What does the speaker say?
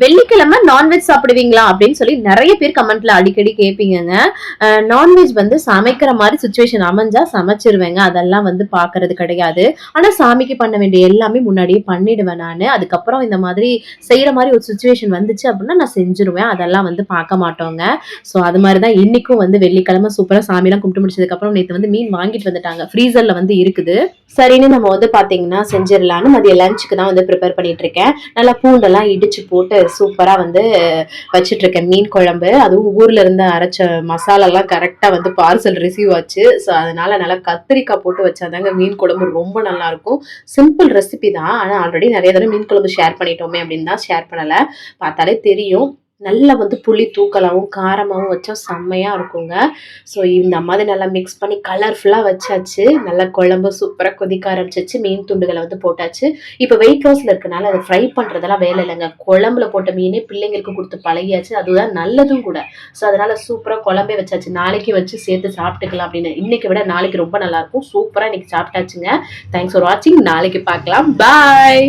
வெள்ளிக்கிழமை நான்வெஜ் சாப்பிடுவீங்களா அப்படின்னு சொல்லி நிறைய பேர் கமெண்ட்ல அடிக்கடி கேட்பீங்க. நான்வெஜ் வந்து சமைக்கிற மாதிரி சுச்சுவேஷன் அமைஞ்சா சமைச்சிருவேங்க. அதெல்லாம் வந்து பாக்குறது கிடையாது. ஆனா சாமிக்கு பண்ண வேண்டிய எல்லாமே முன்னாடியே பண்ணிடுவேன் நானு. அதுக்கப்புறம் இந்த மாதிரி செய்யற மாதிரி ஒரு சுச்சுவேஷன் வந்துச்சு அப்படின்னா நான் செஞ்சிருவேன். அதெல்லாம் வந்து பார்க்க மாட்டோங்க. ஸோ அது மாதிரிதான் இன்னைக்கும் வந்து வெள்ளிக்கிழமை சூப்பரா சாமிலாம் கும்பிட்டு முடிச்சதுக்கு அப்புறம் நேற்று வந்து மீன் வாங்கிட்டு வந்துட்டாங்க. ஃப்ரீசர்ல வந்து இருக்குது. சரின்னு நம்ம வந்து பாத்தீங்கன்னா செஞ்சிடலான்னு மதிய லஞ்சுக்கு தான் வந்து ப்ரிப்பேர் பண்ணிட்டு இருக்கேன். நல்லா பூண்டெல்லாம் இடிச்சு போட்டு சூப்பரா வந்து வச்சுட்டு இருக்கேன் மீன் குழம்பு. அதுவும் ஊர்ல இருந்து அரைச்ச மசாலா எல்லாம் கரெக்டா வந்து பார்சல் ரிசீவ் ஆச்சு. ஸோ அதனால நல்லா கத்திரிக்காய் போட்டு வச்சாதாங்க மீன் குழம்பு ரொம்ப நல்லா இருக்கும். சிம்பிள் ரெசிபி தான். ஆனா ஆல்ரெடி நிறைய தடவை மீன் குழம்பு ஷேர் பண்ணிட்டோமே அப்படின்னு தான் ஷேர் பண்ணல. பார்த்தாலே தெரியும். நல்லா வந்து புளி தூக்கலாவும் காரமாவும் வச்சா செம்மையா இருக்குங்க. ஸோ இந்த மாதிரி நல்லா மிக்ஸ் பண்ணி கலர்ஃபுல்லாக வச்சாச்சு. நல்லா குழம்பு சூப்பராக கொதிக்க ஆரம்பிச்சிச்சு. மீன் துண்டுகளை வந்து போட்டாச்சு. இப்போ வெயிட் லாஸில் இருக்கனால அதை ஃப்ரை பண்ணுறதெல்லாம் வேலை இல்லைங்க. குழம்புல போட்ட மீனே பிள்ளைங்களுக்கு கொடுத்து பழகியாச்சு. அதுதான் நல்லதும் கூட. ஸோ அதனால சூப்பராக குழம்பே வச்சாச்சு. நாளைக்கு வச்சு சேர்த்து சாப்பிட்டுக்கலாம் அப்படின்னு. இன்னைக்கு விட நாளைக்கு ரொம்ப நல்லா இருக்கும். சூப்பராக இன்னைக்கு சாப்பிட்டாச்சுங்க. தேங்க்ஸ் ஃபார் வாட்சிங். நாளைக்கு பார்க்கலாம். பாய்.